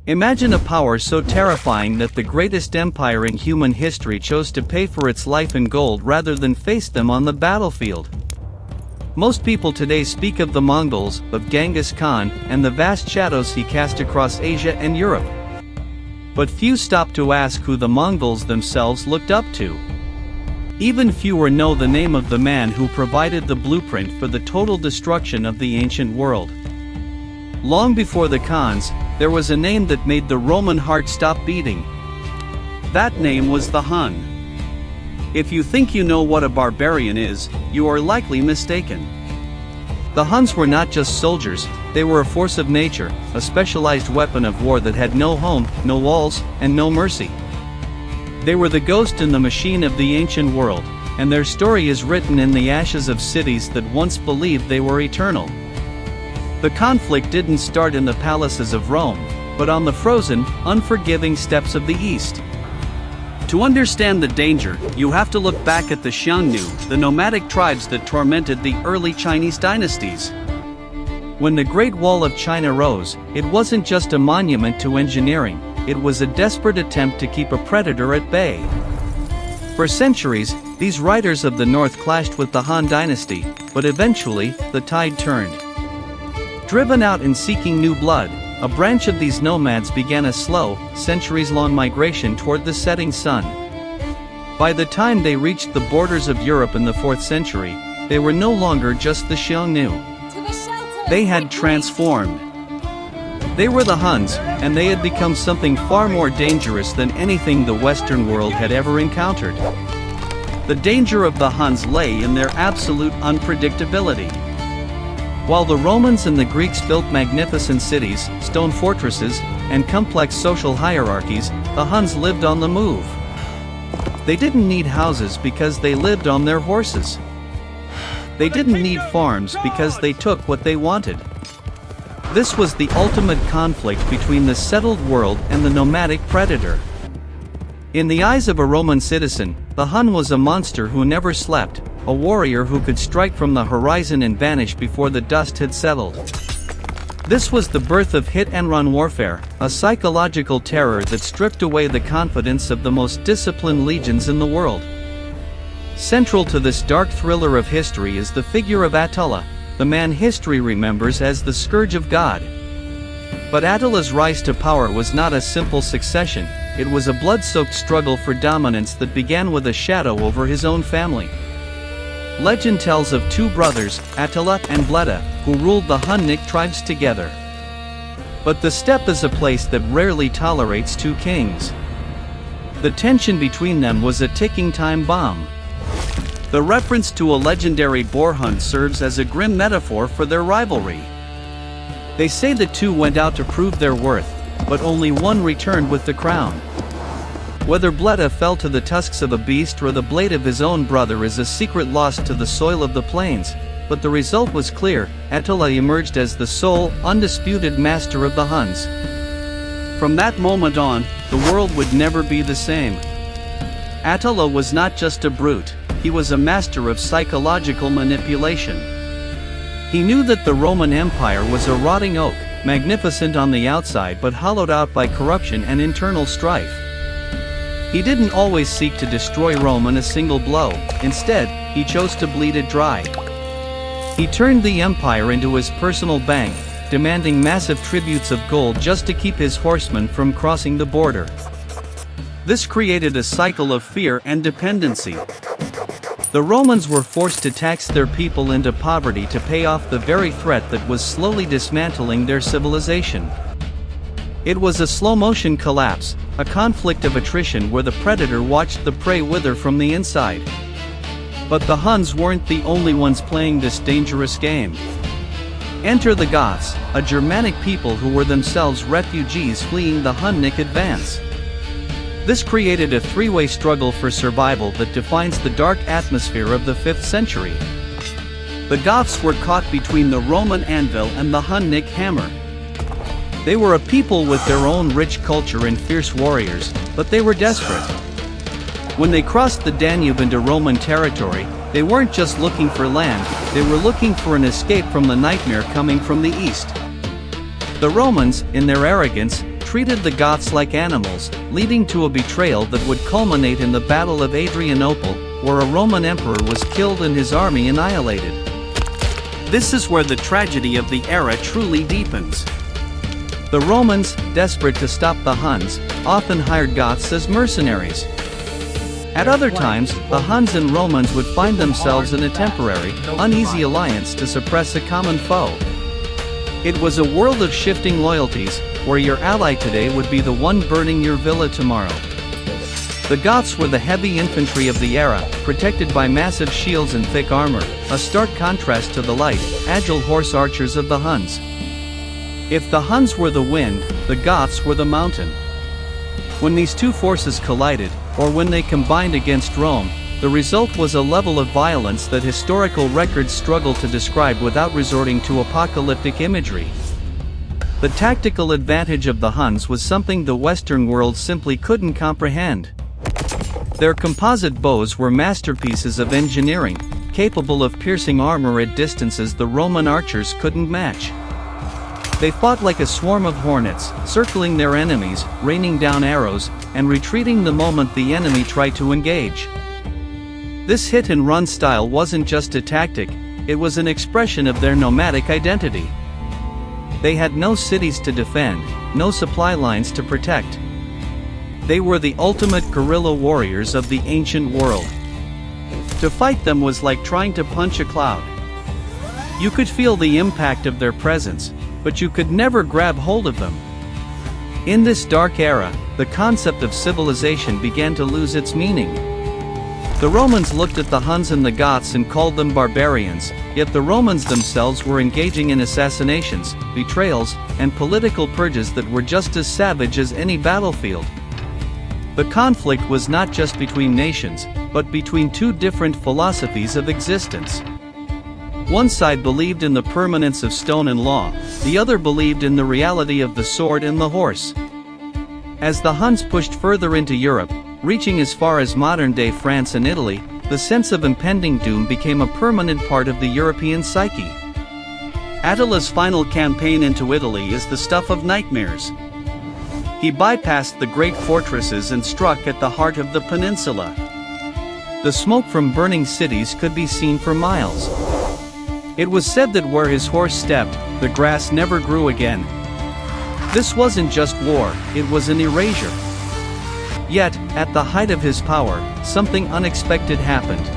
Imagine a power so terrifying that the greatest empire in human history chose to pay for its life in gold rather than face them on the battlefield. Most people today speak of the Mongols, of Genghis Khan, and the vast shadows he cast across Asia and Europe. But few stop to ask who the Mongols themselves looked up to. Even fewer know the name of the man who provided the blueprint for the total destruction of the ancient world. Long before the Khans, there was a name that made the Roman heart stop beating. That name was the Hun. If you think you know what a barbarian is, you are likely mistaken. The Huns were not just soldiers, they were a force of nature, a specialized weapon of war that had no home, no walls, and no mercy. They were the ghost in the machine of the ancient world, and their story is written in the ashes of cities that once believed they were eternal. The conflict didn't start in the palaces of Rome, but on the frozen, unforgiving steppes of the East. To understand the danger, you have to look back at the Xiongnu, the nomadic tribes that tormented the early Chinese dynasties. When the Great Wall of China rose, it wasn't just a monument to engineering, it was a desperate attempt to keep a predator at bay. For centuries, these riders of the north clashed with the Han dynasty, but eventually, the tide turned. Driven out and seeking new blood, a branch of these nomads began a slow, centuries-long migration toward the setting sun. By the time they reached the borders of Europe in the 4th century, they were no longer just the Xiongnu. They had transformed. They were the Huns, and they had become something far more dangerous than anything the Western world had ever encountered. The danger of the Huns lay in their absolute unpredictability. While the Romans and the Greeks built magnificent cities, stone fortresses, and complex social hierarchies, the Huns lived on the move. They didn't need houses because they lived on their horses. They didn't need farms because they took what they wanted. This was the ultimate conflict between the settled world and the nomadic predator. In the eyes of a Roman citizen, the Hun was a monster who never slept, a warrior who could strike from the horizon and vanish before the dust had settled. This was the birth of hit-and-run warfare, a psychological terror that stripped away the confidence of the most disciplined legions in the world. Central to this dark thriller of history is the figure of Attila, the man history remembers as the Scourge of God. But Attila's rise to power was not a simple succession, it was a blood-soaked struggle for dominance that began with a shadow over his own family. Legend tells of two brothers, Attila and Bleda, who ruled the Hunnic tribes together. But the steppe is a place that rarely tolerates two kings. The tension between them was a ticking time bomb. The reference to a legendary boar hunt serves as a grim metaphor for their rivalry. They say the two went out to prove their worth, but only one returned with the crown. Whether Bleda fell to the tusks of a beast or the blade of his own brother is a secret lost to the soil of the plains, but the result was clear: Attila emerged as the sole, undisputed master of the Huns. From that moment on, the world would never be the same. Attila was not just a brute, he was a master of psychological manipulation. He knew that the Roman Empire was a rotting oak, magnificent on the outside but hollowed out by corruption and internal strife. He didn't always seek to destroy Rome in a single blow, instead, he chose to bleed it dry. He turned the empire into his personal bank, demanding massive tributes of gold just to keep his horsemen from crossing the border. This created a cycle of fear and dependency. The Romans were forced to tax their people into poverty to pay off the very threat that was slowly dismantling their civilization. It was a slow-motion collapse, a conflict of attrition where the predator watched the prey wither from the inside. But the Huns weren't the only ones playing this dangerous game. Enter the Goths, a Germanic people who were themselves refugees fleeing the Hunnic advance. This created a three-way struggle for survival that defines the dark atmosphere of the 5th century. The Goths were caught between the Roman anvil and the Hunnic hammer. They were a people with their own rich culture and fierce warriors, but they were desperate. When they crossed the Danube into Roman territory, they weren't just looking for land, they were looking for an escape from the nightmare coming from the east. The Romans, in their arrogance, treated the Goths like animals, leading to a betrayal that would culminate in the Battle of Adrianople, where a Roman emperor was killed and his army annihilated. This is where the tragedy of the era truly deepens. The Romans, desperate to stop the Huns, often hired Goths as mercenaries. At other times, the Huns and Romans would find themselves in a temporary, uneasy alliance to suppress a common foe. It was a world of shifting loyalties, where your ally today would be the one burning your villa tomorrow. The Goths were the heavy infantry of the era, protected by massive shields and thick armor, a stark contrast to the light, agile horse archers of the Huns. If the Huns were the wind, the Goths were the mountain. When these two forces collided, or when they combined against Rome, the result was a level of violence that historical records struggle to describe without resorting to apocalyptic imagery. The tactical advantage of the Huns was something the Western world simply couldn't comprehend. Their composite bows were masterpieces of engineering, capable of piercing armor at distances the Roman archers couldn't match. They fought like a swarm of hornets, circling their enemies, raining down arrows, and retreating the moment the enemy tried to engage. This hit-and-run style wasn't just a tactic, it was an expression of their nomadic identity. They had no cities to defend, no supply lines to protect. They were the ultimate guerrilla warriors of the ancient world. To fight them was like trying to punch a cloud. You could feel the impact of their presence, but you could never grab hold of them. In this dark era, the concept of civilization began to lose its meaning. The Romans looked at the Huns and the Goths and called them barbarians, yet the Romans themselves were engaging in assassinations, betrayals, and political purges that were just as savage as any battlefield. The conflict was not just between nations, but between two different philosophies of existence. One side believed in the permanence of stone and law, the other believed in the reality of the sword and the horse. As the Huns pushed further into Europe, reaching as far as modern-day France and Italy, the sense of impending doom became a permanent part of the European psyche. Attila's final campaign into Italy is the stuff of nightmares. He bypassed the great fortresses and struck at the heart of the peninsula. The smoke from burning cities could be seen for miles. It was said that where his horse stepped, the grass never grew again. This wasn't just war, it was an erasure. Yet, at the height of his power, something unexpected happened.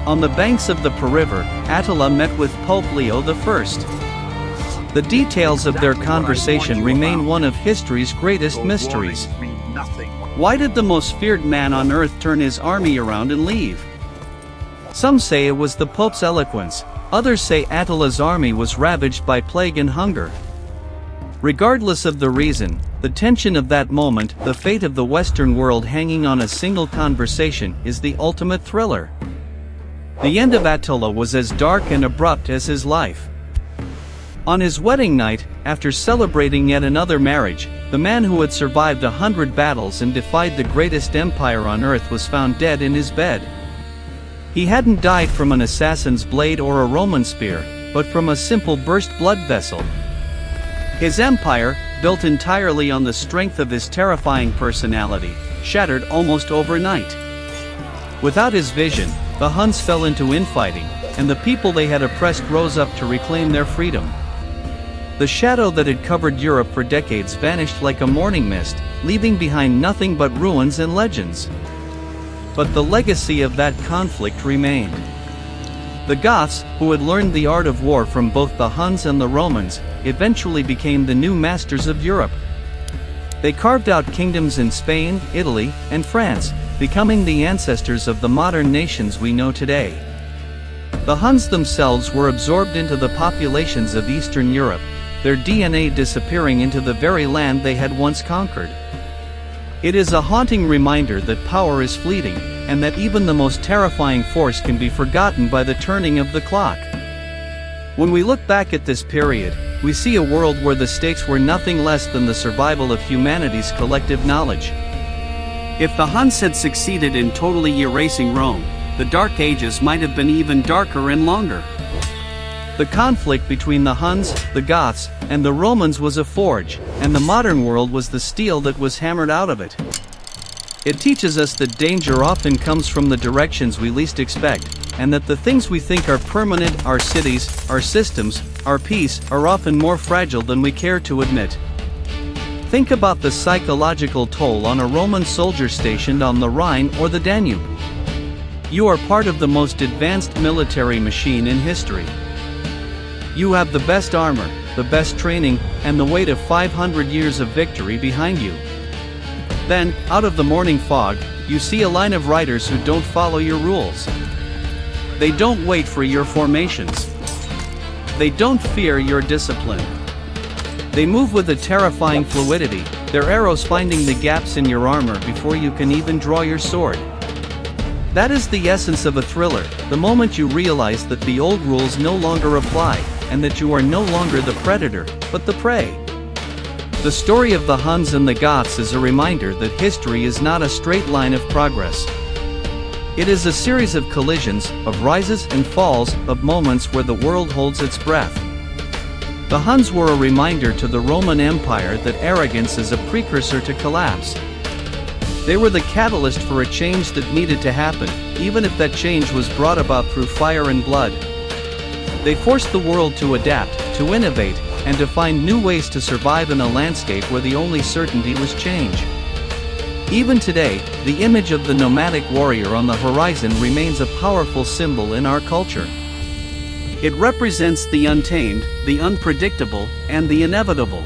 On the banks of the Po River, Attila met with Pope Leo I. The details of their conversation remain one of history's greatest mysteries. Why did the most feared man on earth turn his army around and leave? Some say it was the Pope's eloquence, others say Attila's army was ravaged by plague and hunger. Regardless of the reason, the tension of that moment, the fate of the Western world hanging on a single conversation, is the ultimate thriller. The end of Attila was as dark and abrupt as his life. On his wedding night, after celebrating yet another marriage, the man who had survived 100 battles and defied the greatest empire on earth was found dead in his bed. He hadn't died from an assassin's blade or a Roman spear, but from a simple burst blood vessel. His empire, built entirely on the strength of his terrifying personality, shattered almost overnight. Without his vision, the Huns fell into infighting, and the people they had oppressed rose up to reclaim their freedom. The shadow that had covered Europe for decades vanished like a morning mist, leaving behind nothing but ruins and legends. But the legacy of that conflict remained. The Goths, who had learned the art of war from both the Huns and the Romans, eventually became the new masters of Europe. They carved out kingdoms in Spain, Italy, and France, becoming the ancestors of the modern nations we know today. The Huns themselves were absorbed into the populations of Eastern Europe, their DNA disappearing into the very land they had once conquered. It is a haunting reminder that power is fleeting, and that even the most terrifying force can be forgotten by the turning of the clock. When we look back at this period, we see a world where the stakes were nothing less than the survival of humanity's collective knowledge. If the Huns had succeeded in totally erasing Rome, the Dark Ages might have been even darker and longer. The conflict between the Huns, the Goths, and the Romans was a forge, and the modern world was the steel that was hammered out of it. It teaches us that danger often comes from the directions we least expect, and that the things we think are permanent, our cities, our systems, our peace, are often more fragile than we care to admit. Think about the psychological toll on a Roman soldier stationed on the Rhine or the Danube. You are part of the most advanced military machine in history. You have the best armor, the best training, and the weight of 500 years of victory behind you. Then, out of the morning fog, you see a line of riders who don't follow your rules. They don't wait for your formations. They don't fear your discipline. They move with a terrifying fluidity, their arrows finding the gaps in your armor before you can even draw your sword. That is the essence of a thriller, the moment you realize that the old rules no longer apply, and that you are no longer the predator, but the prey. The story of the Huns and the Goths is a reminder that history is not a straight line of progress. It is a series of collisions, of rises and falls, of moments where the world holds its breath. The Huns were a reminder to the Roman Empire that arrogance is a precursor to collapse. They were the catalyst for a change that needed to happen, even if that change was brought about through fire and blood. They forced the world to adapt, to innovate, and to find new ways to survive in a landscape where the only certainty was change. Even today, the image of the nomadic warrior on the horizon remains a powerful symbol in our culture. It represents the untamed, the unpredictable, and the inevitable.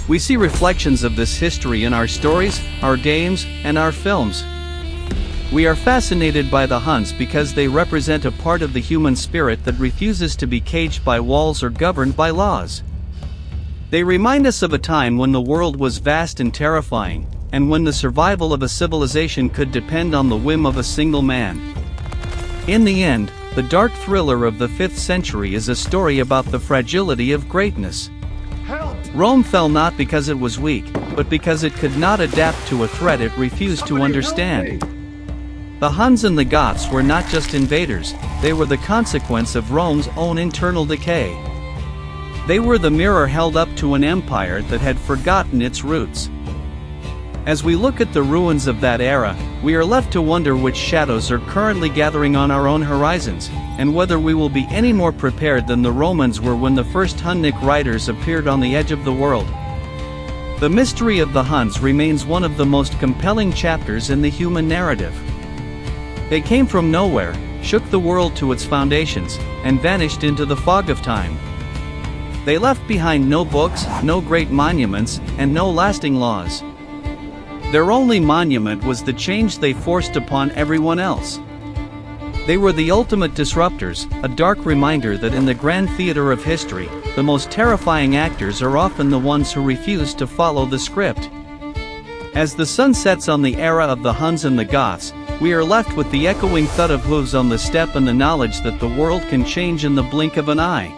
We see reflections of this history in our stories, our games, and our films. We are fascinated by the Huns because they represent a part of the human spirit that refuses to be caged by walls or governed by laws. They remind us of a time when the world was vast and terrifying, and when the survival of a civilization could depend on the whim of a single man. In the end, the dark thriller of the 5th century is a story about the fragility of greatness. Rome fell not because it was weak, but because it could not adapt to a threat it refused to understand. The Huns and the Goths were not just invaders, they were the consequence of Rome's own internal decay. They were the mirror held up to an empire that had forgotten its roots. As we look at the ruins of that era, we are left to wonder which shadows are currently gathering on our own horizons, and whether we will be any more prepared than the Romans were when the first Hunnic riders appeared on the edge of the world. The mystery of the Huns remains one of the most compelling chapters in the human narrative. They came from nowhere, shook the world to its foundations, and vanished into the fog of time. They left behind no books, no great monuments, and no lasting laws. Their only monument was the change they forced upon everyone else. They were the ultimate disruptors, a dark reminder that in the grand theater of history, the most terrifying actors are often the ones who refuse to follow the script. As the sun sets on the era of the Huns and the Goths, we are left with the echoing thud of hooves on the steppe and the knowledge that the world can change in the blink of an eye.